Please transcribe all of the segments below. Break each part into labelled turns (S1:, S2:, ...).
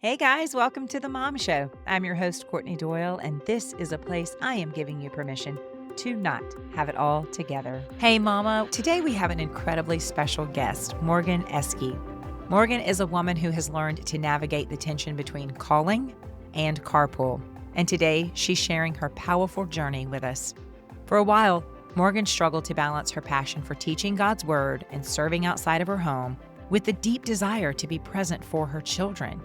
S1: Hey guys, welcome to the Mom Show. I'm your host, Courtney Doyle, and this is a place I am giving you permission to not have it all together. Hey Mama, today we have an incredibly special guest, Morgan Eseke. Morgan is a woman who has learned to navigate the tension between calling and carpool, and today she's sharing her powerful journey with us. For a while, Morgan struggled to balance her passion for teaching God's Word and serving outside of her home with the deep desire to be present for her children.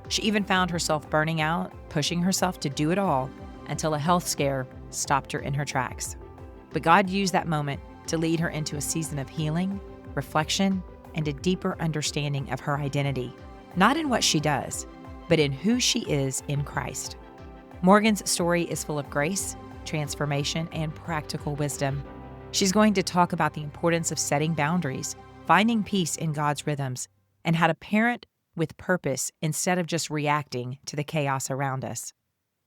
S1: She even found herself burning out, pushing herself to do it all until a health scare stopped her in her tracks. But God used that moment to lead her into a season of healing, reflection, and a deeper understanding of her identity, not in what she does, but in who she is in Christ. Morgan's story is full of grace, transformation, and practical wisdom. She's going to talk about the importance of setting boundaries, finding peace in God's rhythms, and how to parent with purpose instead of just reacting to the chaos around us.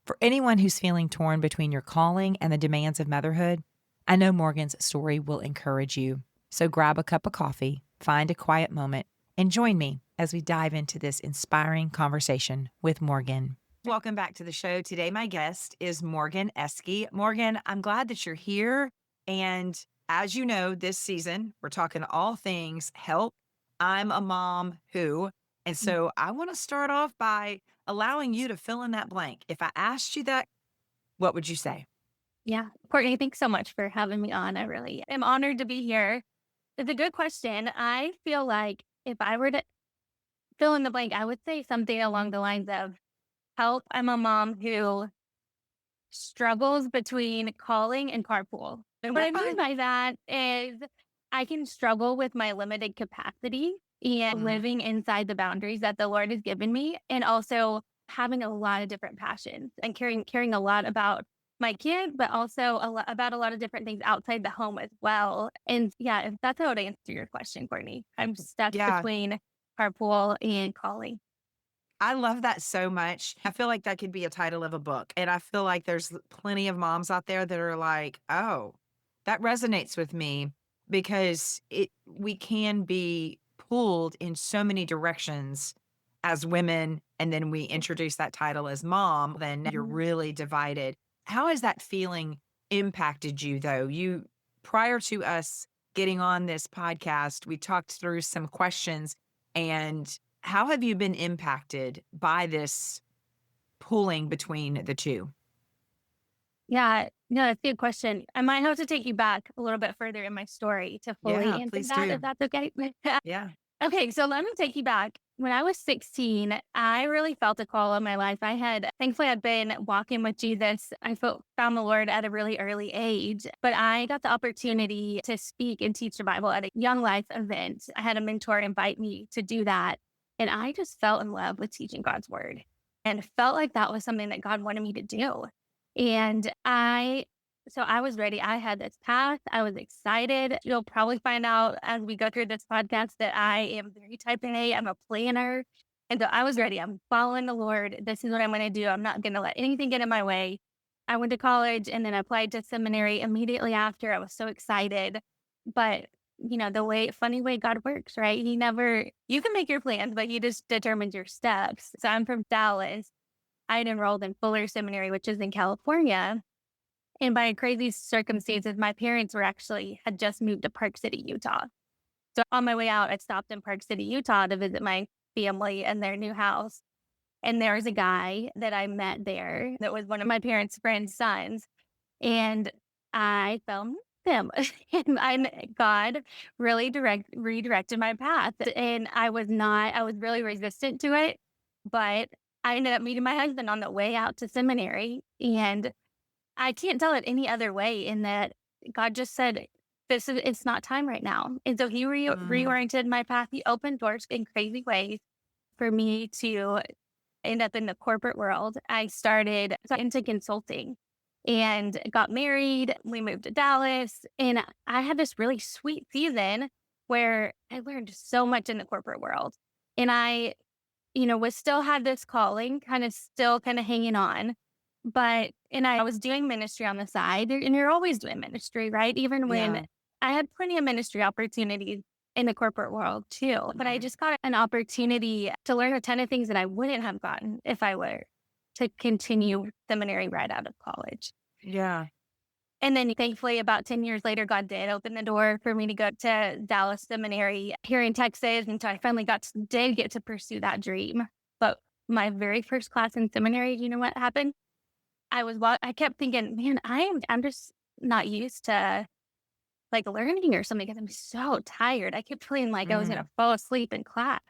S1: For anyone who's feeling torn between your calling and the demands of motherhood, I know Morgan's story will encourage you. So grab a cup of coffee, find a quiet moment, and join me as we dive into this inspiring conversation with Morgan. Welcome back to the show. Today, my guest is Morgan Eseke. Morgan, I'm glad that you're here. And as you know, this season, we're talking all things help. I'm a mom who. And so I want to start off by allowing you to fill in that blank. If I asked you that, what would you say?
S2: Yeah. Courtney, thanks so much for having me on. I really am honored to be here. It's a good question. I feel like if I were to fill in the blank, I would say something along the lines of help. I'm a mom who struggles between calling and carpool. And what I mean by that is I can struggle with my limited capacity and living inside the boundaries that the Lord has given me, and also having a lot of different passions and caring a lot about my kid, but also about a lot of different things outside the home as well. And yeah, if that's how to answer your question, Courtney. I'm stuck
S1: Yeah,
S2: between carpool and calling.
S1: I love that so much. I feel like that could be a title of a book. And I feel like there's plenty of moms out there that are like, oh, that resonates with me because we can be pulled in so many directions as women. And then we introduce that title as mom, then you're
S2: Mhm.
S1: really divided. How has that feeling impacted you though? Prior to us getting on this podcast, we talked through some questions, and how have you been impacted by this pulling between the 2?
S2: Yeah, no, that's a good question. I might have to take you back a little bit further in my story to fully
S1: Yeah,
S2: answer
S1: please
S2: that, if
S1: do.
S2: that's okay.
S1: Yeah.
S2: Okay, so let me take you back. When I was 16, I really felt a call on my life. Thankfully, I'd been walking with Jesus. Found the Lord at a really early age, but I got the opportunity to speak and teach the Bible at a young life event. I had a mentor invite me to do that, and I just fell in love with teaching God's word and felt like that was something that God wanted me to do. And so I was ready. I had this path. I was excited. You'll probably find out as we go through this podcast that I am very type A. I'm a planner. And so I was ready. I'm following the Lord. This is what I'm going to do. I'm not going to let anything get in my way. I went to college and then applied to seminary immediately after. I was so excited. But, funny way God works, right? You can make your plans, but He just determines your steps. So I'm from Dallas. I had enrolled in Fuller Seminary, which is in California. And by crazy circumstances, my parents had just moved to Park City, Utah. So on my way out, I stopped in Park City, Utah to visit my family and their new house. And there was a guy that I met there that was one of my parents' friend's sons. And I fell in love with him. God really redirected my path. And I was really resistant to it. But I ended up meeting my husband on the way out to seminary. And I can't tell it any other way in that God just said, it's not time right now. And so he
S1: Mm,
S2: reoriented my path. He opened doors in crazy ways for me to end up in the corporate world. I started into consulting and got married. We moved to Dallas, and I had this really sweet season where I learned so much in the corporate world. And was still had this calling, still kind of hanging on. And I was doing ministry on the side, and you're always doing ministry, right? Even when
S1: yeah.
S2: I had plenty of ministry opportunities, in the corporate world too. But I just got an opportunity to learn a ton of things that I wouldn't have gotten if I were to continue seminary right out of college.
S1: Yeah.
S2: And then thankfully, about 10 years later, God did open the door for me to go to Dallas Seminary here in Texas. And so I finally did get to pursue that dream. But my very first class in seminary, you know what happened? I kept thinking, man, I'm just not used to like learning or something because I'm so tired. I kept feeling like I was going
S1: Mm.
S2: to fall asleep in class.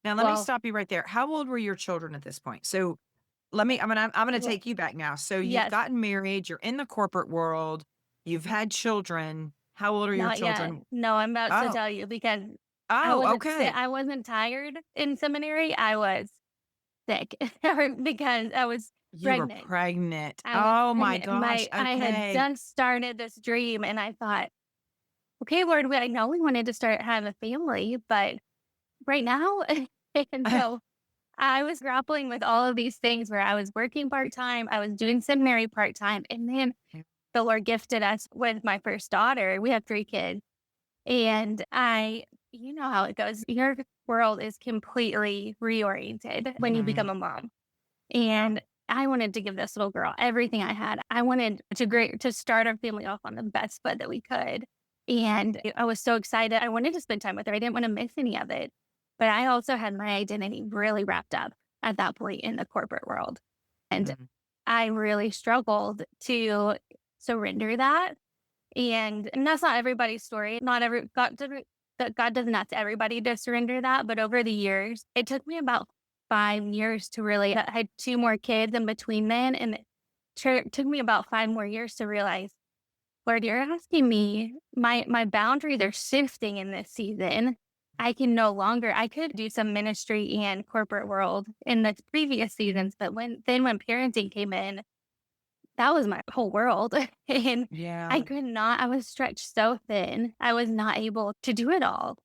S1: Now let me
S2: Well,
S1: stop you right there. How old were your children at this point? So I'm gonna
S2: well,
S1: take you back now. So you've
S2: yes,
S1: gotten married, you're in the corporate world, you've had children. How old are your
S2: not yet.
S1: children?
S2: No, I'm about to
S1: Oh,
S2: tell you because
S1: oh, okay.
S2: I wasn't tired in seminary. I was sick because I was
S1: You were
S2: pregnant.
S1: pregnant.
S2: I was
S1: Oh my
S2: pregnant.
S1: gosh.
S2: I had
S1: Okay.
S2: just started this dream and I thought, okay, Lord, I know we wanted to start having a family, but right now, and so I was grappling with all of these things where I was working part-time, I was doing seminary part-time, and then the Lord gifted us with my first daughter. We have 3 kids. And you know how it goes. Your world is completely reoriented when you
S1: Mhm.
S2: become a mom. And I wanted to give this little girl everything I had. I wanted to start our family off on the best foot that we could. And I was so excited. I wanted to spend time with her. I didn't want to miss any of it. But I also had my identity really wrapped up at that point in the corporate world. And
S1: Mhm.
S2: I really struggled to surrender that and that's not everybody's story. Not every God doesn't that God doesn't ask everybody to surrender that, but over the years, it took me about 5 years to really I had 2 more kids in between then, and it took me about 5 more years to realize, "Lord, you're asking me my boundaries are shifting in this season. I can no longer I could do some ministry and corporate world in the previous seasons, but when parenting came in, that was my whole world, and
S1: Yeah.
S2: I was stretched so thin, I was not able to do it all.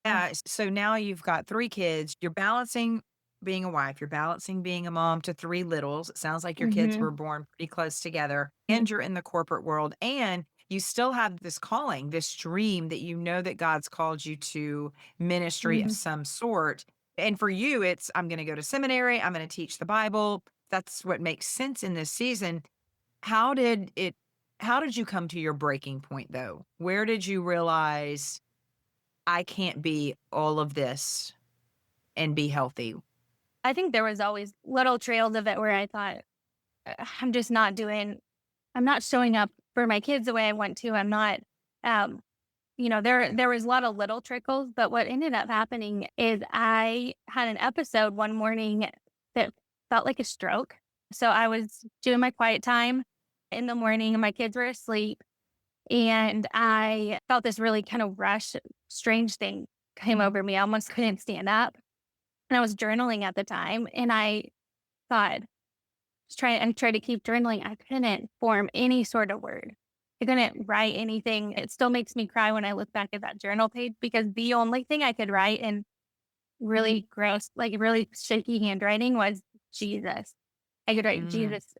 S2: Uh,
S1: Yeah, so now you've got 3 kids, you're balancing being a wife, you're balancing being a mom to 3 littles. It sounds like your kids
S2: mhm,
S1: were born pretty close together,
S2: mm,
S1: and you're in the corporate world, and you still have this calling, this dream that you know that God's called you to ministry of
S2: mhm.
S1: some sort. And for you, it's, "I'm gonna go to seminary, I'm gonna teach the Bible." That's what makes sense in this season. How did it how did you come to your breaking point, though? Where did you realize I can't be all of this and be healthy?
S2: I think there was always little trails of it where I thought, I'm just not doing I'm not showing up for my kids the way I want to. I'm not, um, there was a lot of little trickles, but what ended up happening is I had an episode one morning that felt like a stroke. So I was doing my quiet time in the morning and my kids were asleep. And I felt this really kind of strange thing came over me. I almost couldn't stand up. And I was journaling at the time. And I thought, tried to keep journaling. I couldn't form any sort of word. I couldn't write anything. It still makes me cry when I look back at that journal page because the only thing I could write in really gross, like really shaky handwriting was Jesus. I could write
S1: Mm,
S2: Jesus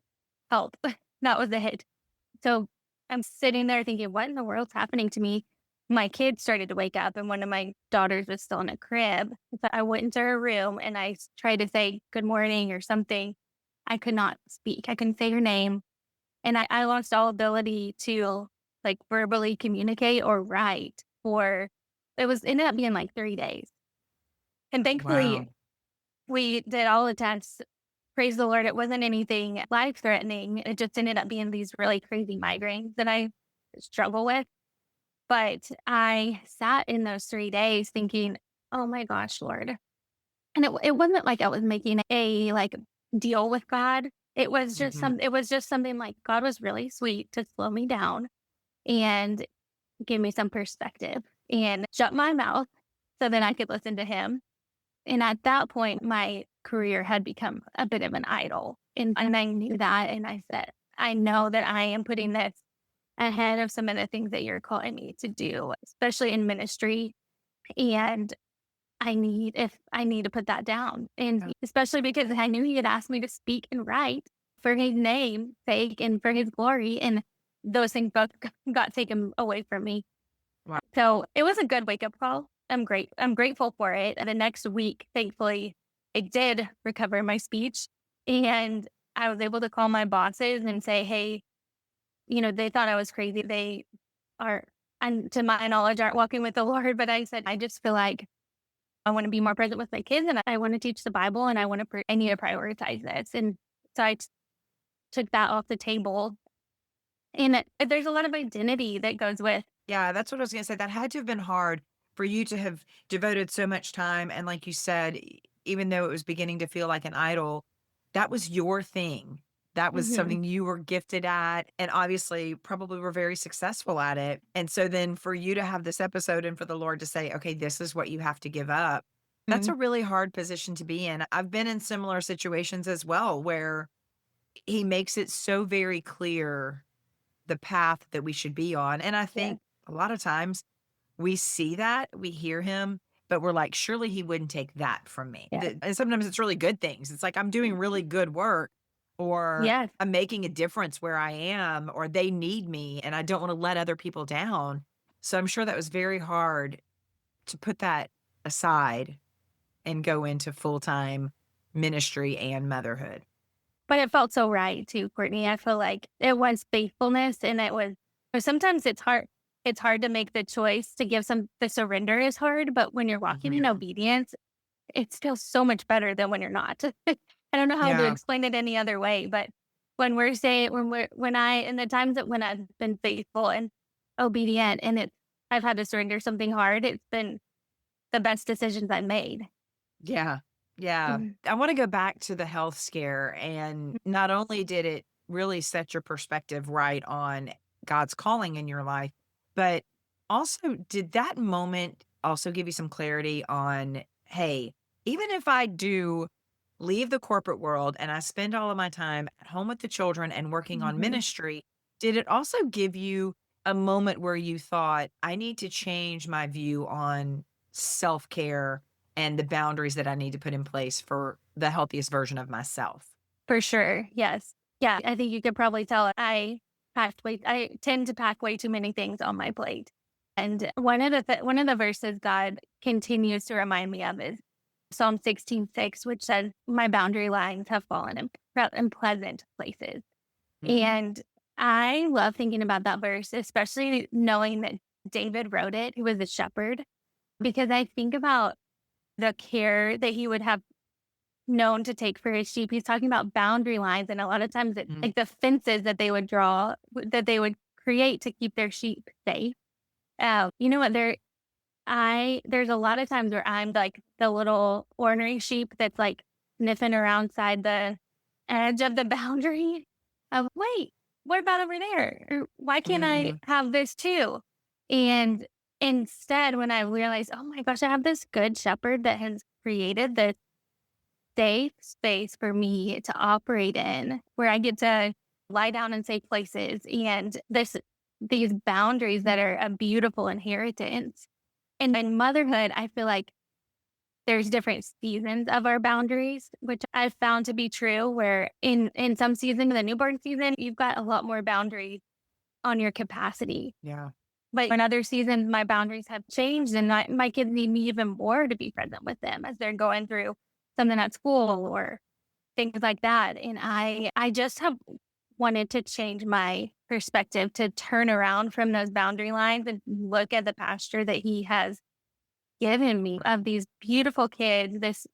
S2: help. That was it. So I'm sitting there thinking, what in the world's happening to me? My kids started to wake up, and one of my daughters was still in a crib. So I went into her room and tried to say good morning or something. I could not speak. I couldn't say her name. And I lost all ability to like verbally communicate or write for ended up being like 3 days. And thankfully,
S1: wow.
S2: we did all the tests. Praise the Lord, it wasn't anything life threatening. It just ended up being these really crazy migraines that I struggle with. But I sat in those 3 days thinking, "Oh my gosh, Lord." And it wasn't like I was making a, like, deal with God.
S1: Mhm.
S2: It was just something like God was really sweet to slow me down and give me some perspective and shut my mouth so that I could listen to him. And at that point, my career had become a bit of an idol. And I knew that. And I said, I know that I am putting this ahead of some of the things that you're calling me to do, especially in ministry. And if I need to put that down. And especially because I knew he had asked me to speak and write for his name sake and for his glory. And those things both got taken away from me.
S1: Wow.
S2: So it was a good wake up call. I'm grateful for it. And the next week, thankfully, I did recover my speech and I was able to call my bosses and say, hey, they thought I was crazy. They are, and to my knowledge, aren't walking with the Lord. But I said, I just feel like I want to be more present with my kids and I want to teach the Bible and I need to prioritize this. And so took that off the table. And there's a lot of identity that goes with.
S1: Yeah, that's what I was gonna say. That had to have been hard for you to have devoted so much time, and like you said, even though it was beginning to feel like an idol, that was your thing. That was
S2: Mhm.
S1: something you were gifted at, and obviously probably were very successful at it. And so then for you to have this episode and for the Lord to say, "Okay, this is what you have to give up," that's
S2: Mm,
S1: a really hard position to be in. I've been in similar situations as well where he makes it so very clear the path that we should be on. And I
S2: yeah,
S1: think a lot of times we see that, we hear him, but we're like, surely he wouldn't take that from me.
S2: yeah.
S1: And sometimes it's really good things. It's like I'm doing really good work or
S2: Yes.
S1: I'm making a difference where I am or they need me and I don't want to let other people down. So I'm sure that was very hard to put that aside and go into full-time ministry and motherhood.
S2: But it felt so right too, Courtney. I feel like it was faithfulness and it was, but sometimes it's hard to make the choice to give the surrender is hard, but when you're walking in
S1: Mhm.
S2: obedience, it feels so much better than when you're not. I don't know how to
S1: Yeah.
S2: explain it any other way, but when I, in the times that when I've been faithful and obedient and I've had to surrender something hard, it's been the best decisions I made.
S1: Yeah. Yeah.
S2: Mhm.
S1: I wanna go back to the health scare, and not only did it really set your perspective right on God's calling in your life, but also did that moment also give you some clarity on, "Hey, even if I do leave the corporate world and I spend all of my time at home with the children and working on
S2: Mhm.
S1: ministry," did it also give you a moment where you thought, "I need to change my view on self-care and the boundaries that I need to put in place for the healthiest version of myself?"
S2: For sure, yes. Yeah, I think you could probably tell I tend to pack way too many things on my plate. And one of the verses God continues to remind me of is Psalm 16:6, which says, "My boundary lines have fallen in pleasant places."
S1: Mhm.
S2: And I love thinking about that verse, especially knowing that David wrote it, who was a shepherd, because I think about the care that he would have known to take for his sheep. He's talking about boundary lines, and a lot of times it's
S1: Mhm.
S2: like the fences that they would draw, that they would create to keep their sheep safe. You know what? There's a lot of times where I'm like the little ornery sheep that's like sniffing around side the edge of the boundary. Of wait, what about over there? Or why can't I
S1: Mhm.
S2: have this too? And instead, when I realized, oh my gosh, I have this good shepherd that has created this safe space for me to operate in, where I get to lie down in safe places and these boundaries that are a beautiful inheritance. And in motherhood, I feel like there's different seasons of our boundaries, which I've found to be true, where in some season, the newborn season, you've got a lot more boundaries on your capacity.
S1: Yeah.
S2: But in other seasons, my boundaries have changed and my kids need me even more to be present with them as they're going through something at school or things like that. And I just have wanted to change my perspective to turn around from those boundary lines and look at the pasture that he has given me of these beautiful kids, this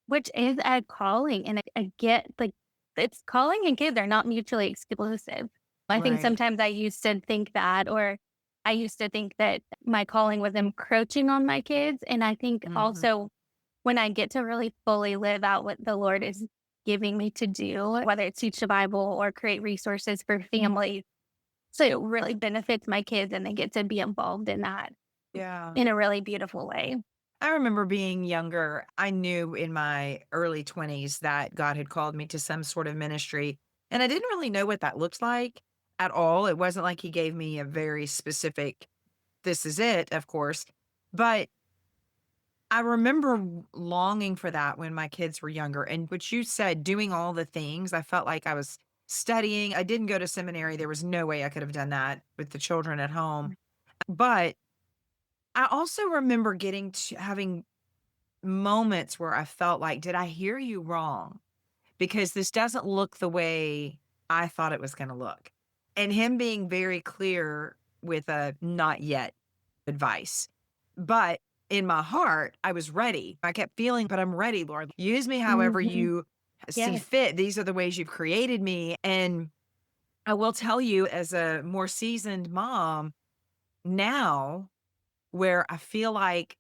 S2: which is a calling and a get like it's calling and kids are not mutually exclusive. I think
S1: Right.
S2: sometimes I used to think that, or I used to think that my calling was encroaching on my kids. And I think
S1: Mhm.
S2: also when I get to really fully live out what the Lord is giving me to do, whether it's teach the Bible or create resources for families, so it really benefits my kids and they get to be involved in that
S1: Yeah.
S2: in a really beautiful way.
S1: I remember being younger. I knew in my early 20s that God had called me to some sort of ministry, and I didn't really know what that looked like at all. It wasn't like he gave me a very specific, "This is it," of course, but I remember longing for that when my kids were younger, and what you said, doing all the things, I felt like I was studying. I didn't go to seminary. There was no way I could have done that with the children at home, but I also remember getting to having moments where I felt like, did I hear you wrong? Because this doesn't look the way I thought it was going to look. And him being very clear with a not yet advice. But in my heart, I was ready. I kept feeling, but I'm ready, Lord. Use me however
S2: Hmm.
S1: you see
S2: Yes.
S1: fit. These are the ways you've created me. And I will tell you, as a more seasoned mom now, where I feel like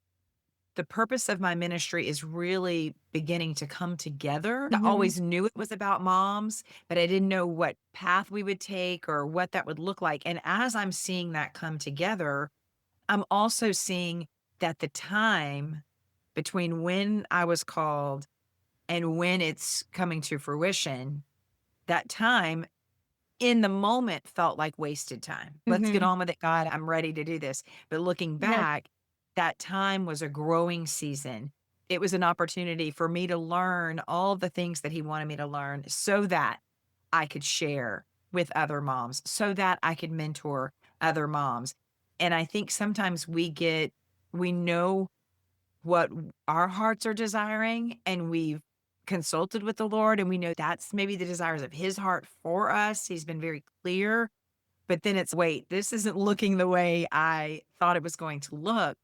S1: the purpose of my ministry is really beginning to come together. I
S2: Hmm.
S1: always knew it was about moms, but I didn't know what path we would take or what that would look like. And as I'm seeing that come together, I'm also seeing that the time between when I was called and when it's coming to fruition, that time in the moment felt like wasted time. Let's get
S2: Hmm.
S1: on with it, God. I'm ready to do this. But looking
S2: Yes.
S1: back, that time was a growing season. It was an opportunity for me to learn all the things that He wanted me to learn so that I could share with other moms, so that I could mentor other moms. And I think sometimes we know what our hearts are desiring, and we've consulted with the Lord, and we know that's maybe the desires of His heart for us. He's been very clear, but then it's, wait, this isn't looking the way I thought it was going to look.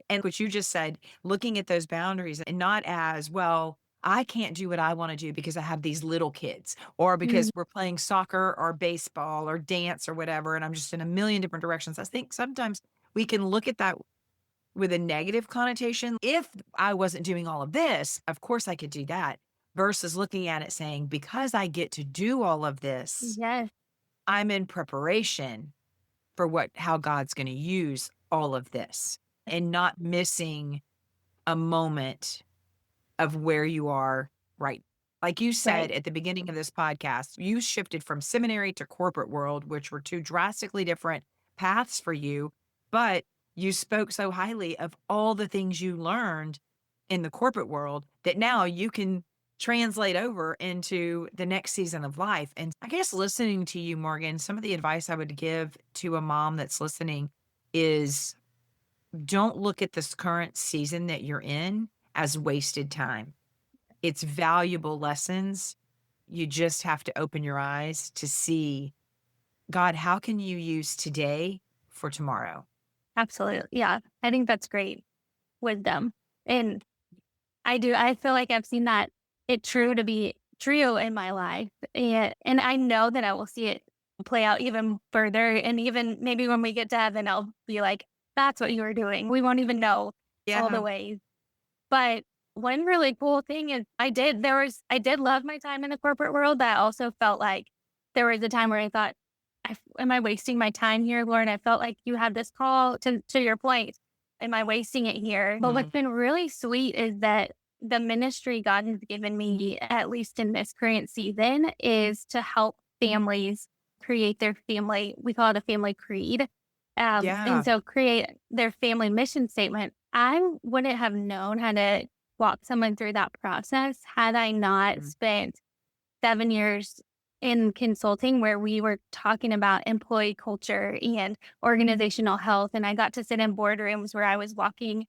S1: And what you just said, looking at those boundaries and not as, well, I can't do what I want to do because I have these little kids or
S2: Mm.
S1: because we're playing soccer or baseball or dance or whatever. And I'm just in a million different directions. I think sometimes we can look at that with a negative connotation. If I wasn't doing all of this, of course I could do that, versus looking at it saying, because I get to do all of this,
S2: Yes.
S1: I'm in preparation for how God's going to use all of this and not missing a moment of where you are right. Like you said
S2: Right.
S1: at the beginning of this podcast, you shifted from seminary to corporate world, which were two drastically different paths for you, but you spoke so highly of all the things you learned in the corporate world that now you can translate over into the next season of life. And I guess listening to you, Morgan, some of the advice I would give to a mom that's listening is, don't look at this current season that you're in as wasted time. It's valuable lessons. You just have to open your eyes to see, God, how can you use today for tomorrow?
S2: Absolutely. Yeah. I think that's great wisdom. And I feel like I've seen that it true to be true in my life. And I know that I will see it play out even further. And even maybe when we get to heaven, I'll be like, that's what you were doing. We won't even know all the
S1: Yeah.
S2: ways. But one really cool thing is I did love my time in the corporate world, but I also felt like there was a time where I thought, am I wasting my time here, Lord? I felt like you had this call to your point. Am I wasting it here? But what's
S1: Mhm.
S2: been really sweet is that the ministry God has given me, at least in this current season, is to help families create their family. We call it a family creed. And
S1: Yeah.
S2: so create their family mission statement. I wouldn't have known how to walk someone through that process had I not
S1: Mm.
S2: spent 7 years in consulting where we were talking about employee culture and organizational health. And I got to sit in boardrooms where I was walking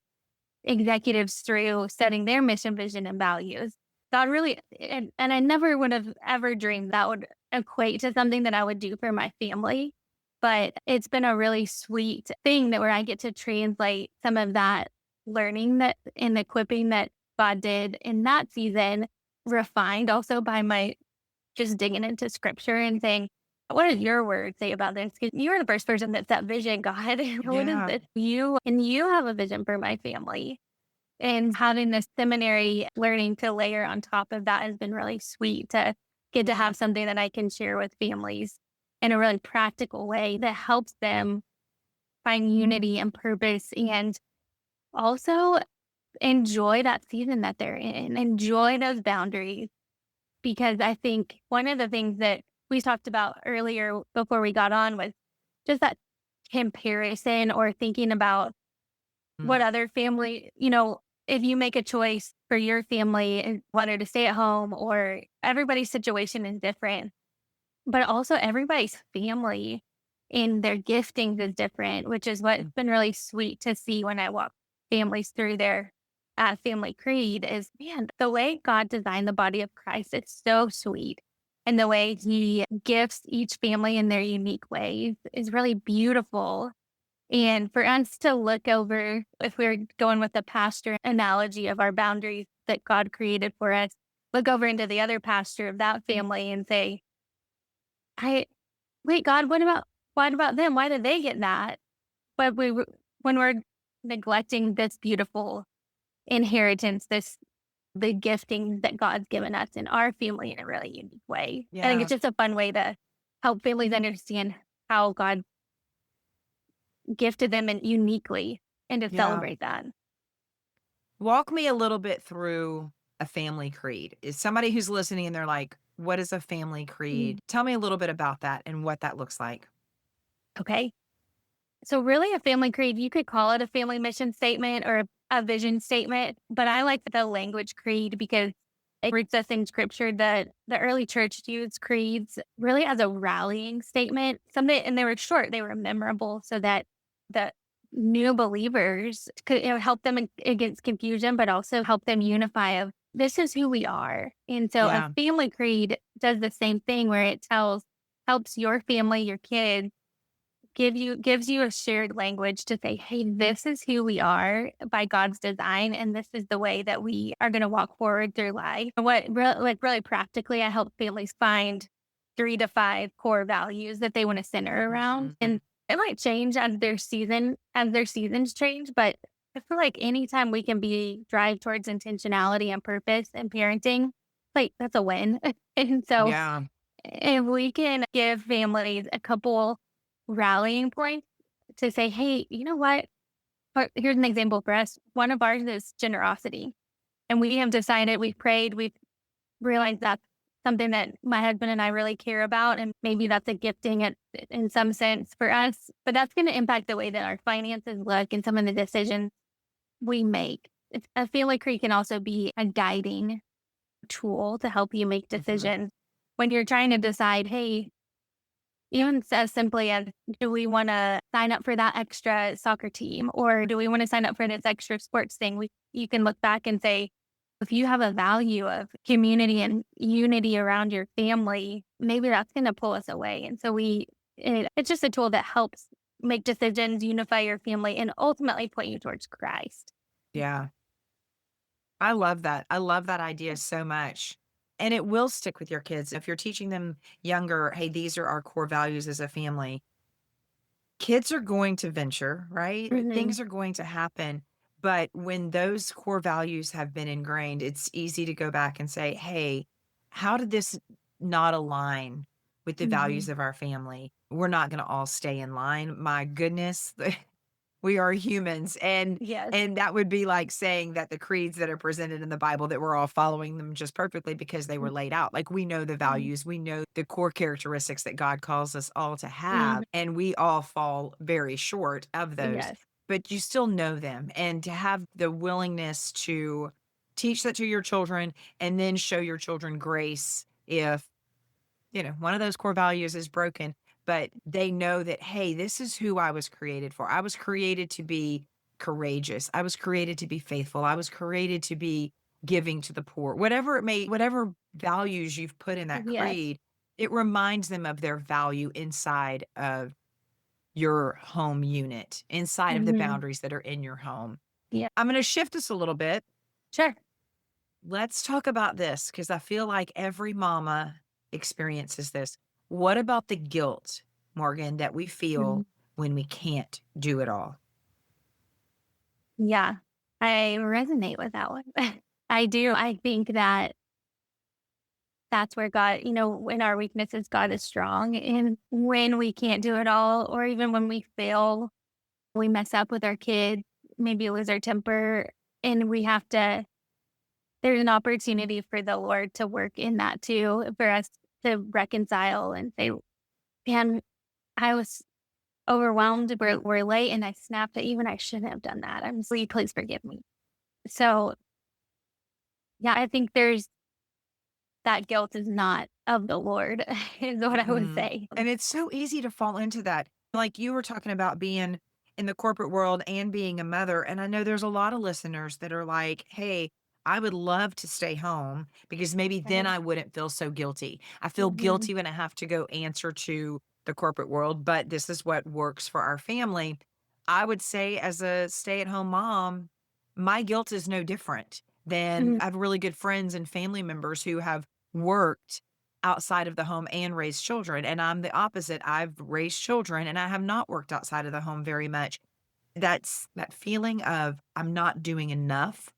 S2: executives through setting their mission, vision, and values. God really, and I never would have ever dreamed that would equate to something that I would do for my family. But it's been a really sweet thing that where I get to translate some of that learning that and equipping that God did in that season, refined also by my just digging into scripture and saying, what does your word say about this? Because you're the first person that's that vision, God. What is
S1: Yeah.
S2: this? You have a vision for my family. And having this seminary learning to layer on top of that has been really sweet to get to have something that I can share with families in a really practical way that helps them find unity and purpose and also enjoy that season that they're in, enjoy those boundaries. Because I think one of the things that we talked about earlier before we got on was just that comparison or thinking about
S1: Mm.
S2: what other family, if you make a choice for your family and whether to stay at home or everybody's situation is different, but also everybody's family and their giftings is different, which is what's been really sweet to see when I walk families through their family creed is, man, the way God designed the body of Christ, it's so sweet. And the way he gifts each family in their unique ways is really beautiful. And for us to look over, if we're going with the pasture analogy of our boundaries that God created for us, look over into the other pasture of that family and say, I wait, God, what about them? Why did they get that? But when we're neglecting this beautiful inheritance, the gifting that God's given us in our family in a really unique way. I think
S1: Yeah.
S2: it's just a fun way to help families understand how God gifted them and uniquely and to
S1: Yeah.
S2: celebrate that.
S1: Walk me a little bit through a family creed. Is somebody who's listening and they're like, what is a family
S2: Mm.
S1: creed? Tell me a little bit about that and what that looks like.
S2: Okay. So really a family creed, you could call it a family mission statement or a vision statement, but I like the language creed because it roots us in scripture that the early church used creeds really as a rallying statement. Something and they were short, they were memorable so that the new believers could help them against confusion, but also help them unify of this is who we are. And so a
S1: Yeah.
S2: family creed does the same thing where it helps your family, your kids gives you a shared language to say, "Hey, this is who we are by God's design, and this is the way that we are gonna walk forward through life." Really practically, I help families find 3 to 5 core values that they wanna center around,
S1: Mhm.
S2: and it might change as their seasons change, but I feel like anytime we can drive towards intentionality and purpose and parenting, like, that's a win. And so
S1: Yeah.
S2: if we can give families a couple rallying points to say, "Hey, you know what? Here's an example for us. One of ours is generosity. And we have decided, we've prayed, we've realized that's something that my husband and I really care about. And maybe that's a gifting in some sense for us. But that's going to impact the way that our finances look and some of the decisions we make. I feel like Creek can also be a guiding tool to help you make
S1: Mhm.
S2: decisions when you're trying to decide, hey, even as simply as, do we wanna sign up for that extra soccer team, or do we wanna sign up for this extra sports thing? You can look back and say, if you have a value of community and unity around your family, maybe that's gonna pull us away, and so it's just a tool that helps make decisions, unify your family, and ultimately point you towards Christ.
S1: Yeah. I love that. I love that idea so much. And it will stick with your kids. If you're teaching them younger, hey, these are our core values as a family. Kids are going to venture, right?
S2: Mhm.
S1: Things are going to happen. But when those core values have been ingrained, it's easy to go back and say, hey, how did this not align with the values
S2: Mhm.
S1: of our family? We're not going to all stay in line. My goodness, we are humans,
S2: Yes.
S1: and that would be like saying that the creeds that are presented in the Bible, that we're all following them just perfectly because they were laid out. Like, we know the
S2: Mhm.
S1: values, we know the core characteristics that God calls us all to
S2: Mhm.
S1: have, and we all fall very short of those,
S2: Yes.
S1: but you still know them, and to have the willingness to teach that to your children and then show your children grace if one of those core values is broken, but they know that, hey, this is who I was created for. I was created to be courageous. I was created to be faithful. I was created to be giving to the poor. Whatever values you've put in that
S2: Yes.
S1: creed, it reminds them of their value inside of your home unit, inside of the
S2: Mhm.
S1: boundaries that are in your home.
S2: Yeah.
S1: I'm going to shift us a little bit.
S2: Sure.
S1: Let's talk about this because I feel like every mama experiences this. What about the guilt, Morgan, that we
S2: Mhm.
S1: feel when we can't do it all?
S2: Yeah, I resonate with that one. I do. I think that that's where God, in our weaknesses, God is strong. And when we can't do it all, or even when we fail, we mess up with our kids, maybe lose our temper, and there's an opportunity for the Lord to work in that too, for us to reconcile and say, man, I was overwhelmed. We're late and I snapped at you and I shouldn't have done that. Please forgive me. So yeah, I think that guilt is not of the Lord, is what I would
S1: Mm-mm.
S2: say.
S1: And it's so easy to fall into that. Like you were talking about being in the corporate world and being a mother. And I know there's a lot of listeners that are like, hey, I would love to stay home because maybe then
S2: Right.
S1: I wouldn't feel so guilty. I feel
S2: Mhm.
S1: guilty when I have to go answer to the corporate world, but this is what works for our family. I would say, as a stay at home mom, my guilt is no different than
S2: Mhm.
S1: I have really good friends and family members who have worked outside of the home and raise children. And I'm the opposite. I've raised children and I have not worked outside of the home very much. That's that feeling of I'm not doing enough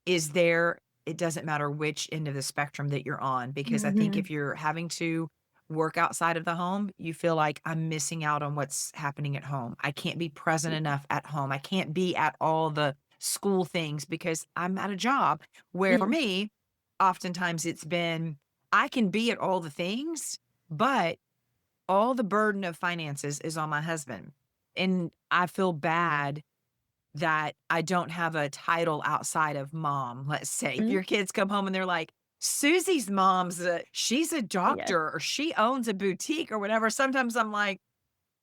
S1: is there. It doesn't matter which end of the spectrum that you're on, because I think
S2: Mhm.
S1: if you're having to work outside of the home, you feel like I'm missing out on what's happening at home. I can't be present enough at home. I can't be at all the school things because I'm at a job where for
S2: Mhm.
S1: me, oftentimes it's been I can be at all the things, but all the burden of finances is on my husband. And I feel bad that I don't have a title outside of mom, let's say. If
S2: Mhm.
S1: your kids come home and they're like, "Susie's mom's she's a
S2: Yes.
S1: doctor or she owns a boutique," or whatever, sometimes I'm like,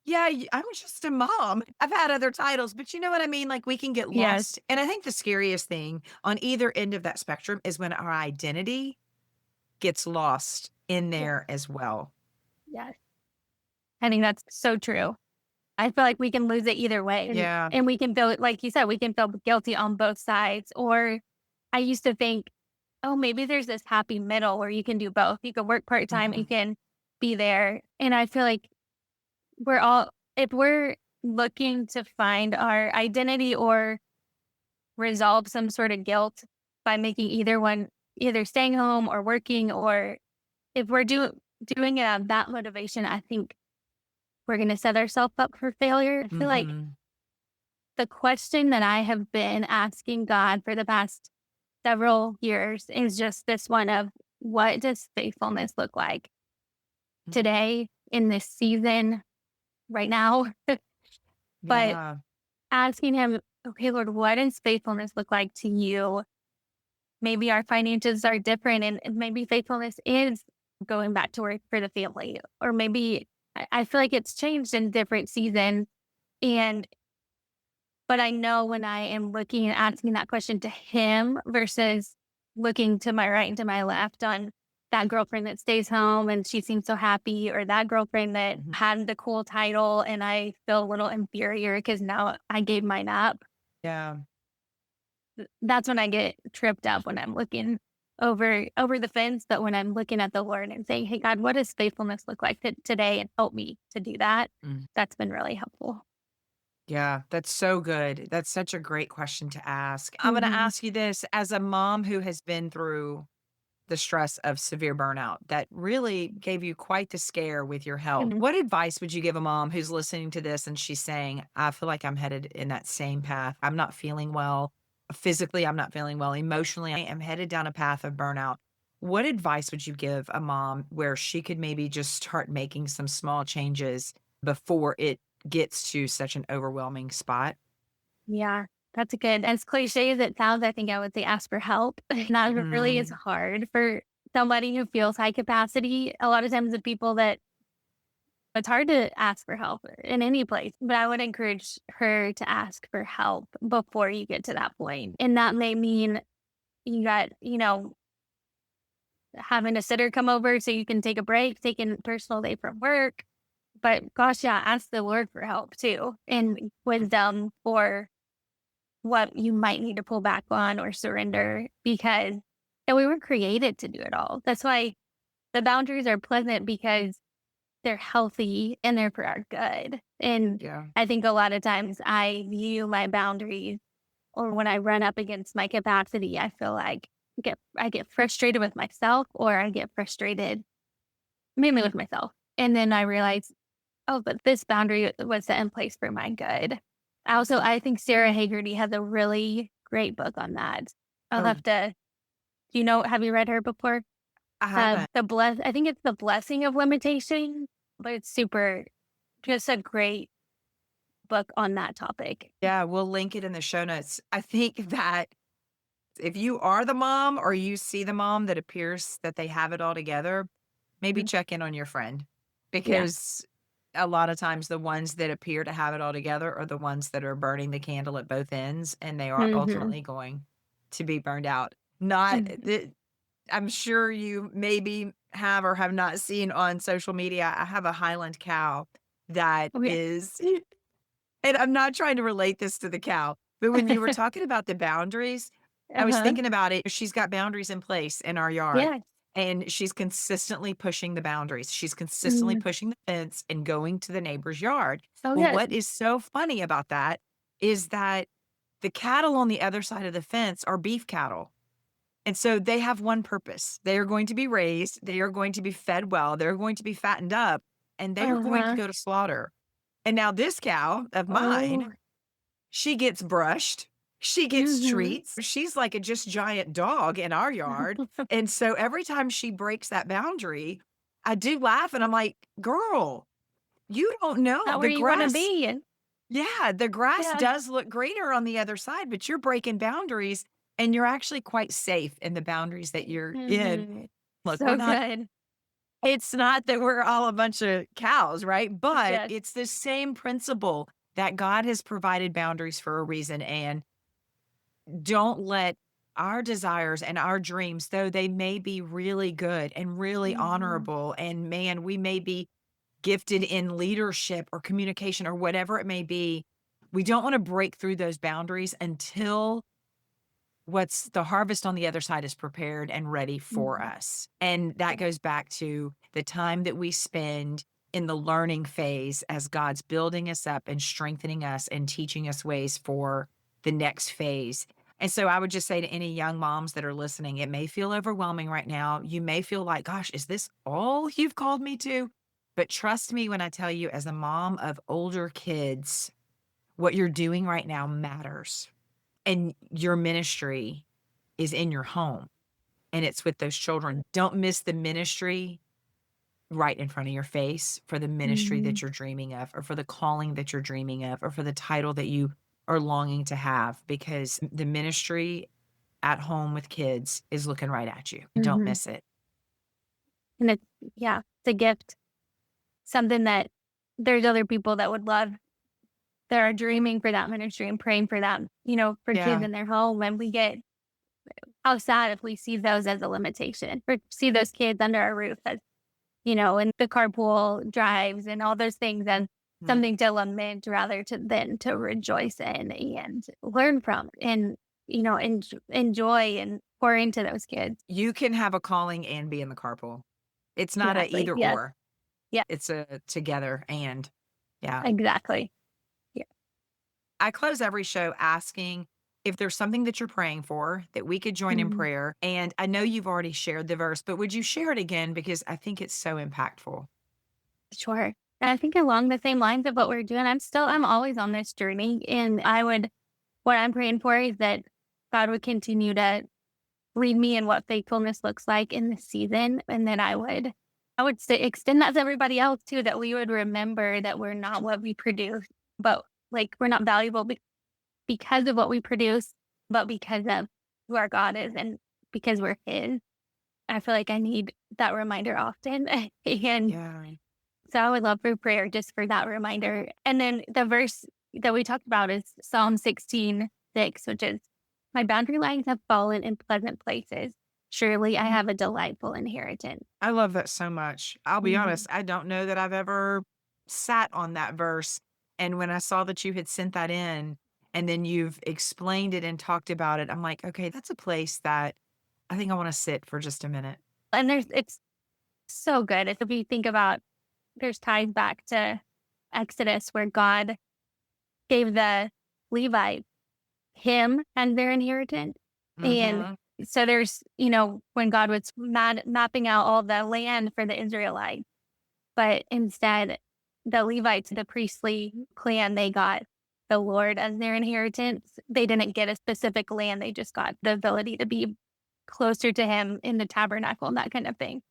S1: "Yeah, I'm just a mom. I've had other titles," but you know what I mean? Like, we can get
S2: Yes.
S1: lost. And I think the scariest thing on either end of that spectrum is when our identity gets lost in
S2: Yes.
S1: there as well.
S2: Yes. I think that's so true. I feel like we can lose it either way,
S1: Yeah.
S2: and we can feel like you said, we can feel guilty on both sides. Or I used to think, oh, maybe there's this happy middle where you can do both. You can work part time, you
S1: Mhm.
S2: can be there. And I feel like we're all, if we're looking to find our identity or resolve some sort of guilt by making either one, either staying home or working, or if we're doing it out of that motivation, I think we're going to set ourselves up for failure. I feel like
S1: Mhm.
S2: the question that I have been asking God for the past several years is just this one of, what does faithfulness look like
S1: Mm.
S2: today in this season right now? But
S1: Yeah.
S2: asking him, okay, Lord, what does faithfulness look like to you? Maybe our finances are different, and maybe faithfulness is going back to work for the family. Or maybe I feel like it's changed in different seasons. And but I know when I am looking and asking that question to him versus looking to my right and to my left on that girlfriend that stays home and she seems so happy, or that girlfriend that
S1: Mhm.
S2: had the cool title and I feel a little inferior because now I gave mine up.
S1: Yeah.
S2: That's when I get tripped up when I'm looking over the fence. But when I'm looking at the Lord and saying, "Hey God, what does faithfulness look like today?" and help me to do that,
S1: Mm.
S2: that's been really helpful.
S1: Yeah, that's so good. That's such a great question to ask. I'm going to
S2: Hmm.
S1: ask you this as a mom who has been through the stress of severe burnout that really gave you quite the scare with your health.
S2: Hmm.
S1: What advice would you give a mom who's listening to this and she's saying, I feel like I'm headed in that same path. I'm not feeling well. Physically, I'm not feeling well. Emotionally, I am headed down a path of burnout. What advice would you give a mom where she could maybe just start making some small changes before it gets to such an overwhelming spot?
S2: Yeah, that's a good. As cliche as it sounds, I think I would say ask for help. And that really is
S1: Mm,
S2: hard for somebody who feels high capacity. A lot of times, the people that it's hard to ask for help in any place, but I would encourage her to ask for help before you get to that point. And that may mean you got, having a sitter come over so you can take a break, taking a personal day from work. But gosh, yeah, ask the Lord for help too and wisdom for what you might need to pull back on or surrender, because and we were created to do it all. That's why the boundaries are pleasant, because they're healthy and they're for our good. And
S1: yeah.
S2: I think a lot of times I view my boundaries, or when I run up against my capacity, I feel like I get frustrated with myself, or I get frustrated mainly with myself. And then I realize, oh, but this boundary was set in place for my good. I think Sarah Haggerty has a really great book on that. I'll
S1: Oh,
S2: have to, have you read her before?
S1: I haven't.
S2: I think it's The Blessing of Limitation, but it's just a great book on that topic.
S1: Yeah, we'll link it in the show notes. I think that if you are the mom or you see the mom that appears that they have it all together, maybe
S2: Mhm.
S1: check in on your friend
S2: Yeah.
S1: because a lot of times the ones that appear to have it all together are the ones that are burning the candle at both ends, and they are
S2: Mhm.
S1: ultimately going to be burned out. Not
S2: Mhm.
S1: that I'm sure you maybe have or have not seen on social media. I have a Highland cow that
S2: Okay.
S1: is, and I'm not trying to relate this to the cow, but when you were talking about the boundaries, I was
S2: Uh-huh.
S1: thinking about it. She's got boundaries in place in our yard,
S2: Yes.
S1: and she's consistently pushing the boundaries. She's consistently
S2: Mhm.
S1: pushing the fence and going to the neighbor's yard.
S2: Oh,
S1: Well,
S2: yes.
S1: what is so funny about that is that the cattle on the other side of the fence are beef cattle. And so they have one purpose. They are going to be raised, they are going to be fed well, they're going to be fattened up, and they are going to
S2: Uh-huh.
S1: go to slaughter. And now this cow of
S2: Oh.
S1: mine, she gets brushed, she gets
S2: Mhm.
S1: treats. She's like a just giant dog in our yard. And so every time she breaks that boundary, I do laugh and I'm like, "Girl, you don't know.
S2: Not where
S1: The
S2: you wanna
S1: grass,
S2: be.
S1: yeah, the grass
S2: Yeah.
S1: does look greener on the other side, but you're breaking boundaries and you're actually quite safe in the boundaries that you're in."
S2: Mhm.
S1: Look, we're
S2: So
S1: not
S2: good.
S1: it's not that we're all a bunch of cows, right? But
S2: Yes.
S1: it's the same principle that God has provided boundaries for a reason, and don't let our desires and our dreams, though they may be really good and really
S2: Mhm.
S1: honorable, and man, we may be gifted in leadership or communication or whatever it may be, we don't wanna break through those boundaries until what's the harvest on the other side is prepared and ready for
S2: Mhm.
S1: us. And that
S2: Yeah.
S1: goes back to the time that we spend in the learning phase as God's building us up and strengthening us and teaching us ways for the next phase. And so I would just say to any young moms that are listening, it may feel overwhelming right now. You may feel like, gosh, is this all you've called me to? But trust me when I tell you, as a mom of older kids, what you're doing right now matters. And your ministry is in your home, and it's with those children. Don't miss the ministry right in front of your face for the ministry that
S2: Mhm.
S1: you're dreaming of, or for the calling that you're dreaming of, or for the title that you are longing to have, because the ministry at home with kids is looking right at you. Don't
S2: Mhm.
S1: miss it.
S2: And it's yeah, it's a gift. Something that there's other people that would love that are dreaming for that ministry and praying for that, for kids
S1: Yeah.
S2: in their home, and we get how sad if we see those as a limitation, or see those kids under our roof as, and the carpool drives and all those things and
S1: Mhm.
S2: something to lament rather than to rejoice in and learn from and, enjoy and pour into those kids.
S1: You can have a calling and be in the carpool. It's not a
S2: Exactly.
S1: either
S2: Yes.
S1: or.
S2: Yeah,
S1: It's a together and. Yeah.
S2: exactly. Yeah.
S1: I close every show asking if there's something that you're praying for that we could join in
S2: Mhm.
S1: prayer. And I know you've already shared the verse, but would you share it again? Because I think it's so impactful.
S2: Sure. And I think along the same lines of what we're doing, I'm always on this journey. And what I'm praying for is that God would continue to lead me in what faithfulness looks like in this season. And that I would say, extend that to everybody else too, that we would remember that we're not what we produce, but like we're not valuable because of what we produce, but because of who our God is and because we're His. I feel like I need that reminder often. And
S1: Yeah.
S2: so I would love for prayer just for that reminder. And then the verse that we talked about is Psalm 16:6, which is, "My boundary lines have fallen in pleasant places. Surely I
S1: Mhm.
S2: have a delightful inheritance."
S1: I love that so much. I'll be honest,
S2: Mhm.
S1: I don't know that I've ever sat on that verse. And when I saw that you had sent that in and then you've explained it and talked about it, I'm like, okay, that's a place that I think I want to sit for just a minute.
S2: And it's so good. If you think about, there's ties back to Exodus where God gave the Levites him and their inheritance. And
S1: Hmm.
S2: so there's, when God was mapping out all the land for the Israelites, but instead the Levites, the priestly clan, they got the Lord as their inheritance. They didn't get a specific land. They just got the ability to be closer to him in the tabernacle and that kind of thing.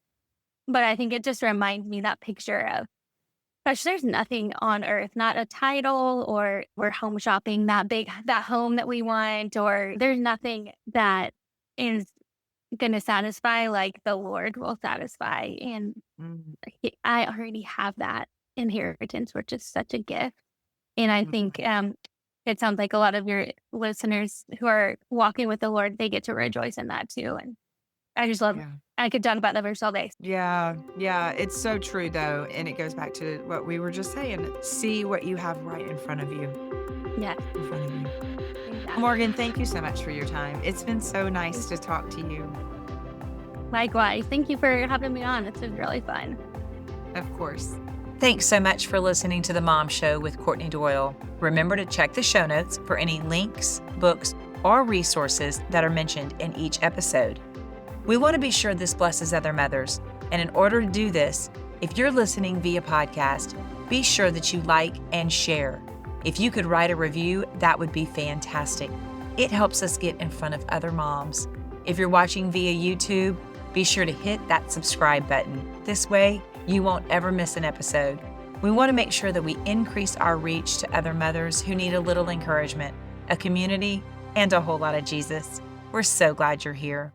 S2: But I think it just reminds me that picture of, gosh, there's nothing on earth, not a title or we're home shopping that big, that home that we want, or there's nothing that is going to satisfy like the Lord will satisfy. And I already have that. inheritance, which is such a gift. And I think it sounds like a lot of your listeners who are walking with the Lord, they get to rejoice in that too. And I just love,
S1: Yeah.
S2: I could talk about that verse all day.
S1: Yeah, yeah, it's so true though. And it goes back to what we were just saying. See what you have right in front of you.
S2: Yeah.
S1: In front of you.
S2: Exactly.
S1: Morgan, thank you so much for your time. It's been so nice to talk to you.
S2: Likewise. Thank you for having me on. It's been really fun.
S1: Of course. Thanks so much for listening to The Mom Show with Courtney Doyle. Remember to check the show notes for any links, books, or resources that are mentioned in each episode. We want to be sure this blesses other mothers. And in order to do this, if you're listening via podcast, be sure that you like and share. If you could write a review, that would be fantastic. It helps us get in front of other moms. If you're watching via YouTube, be sure to hit that subscribe button. This way, you won't ever miss an episode. We want to make sure that we increase our reach to other mothers who need a little encouragement, a community, and a whole lot of Jesus. We're so glad you're here.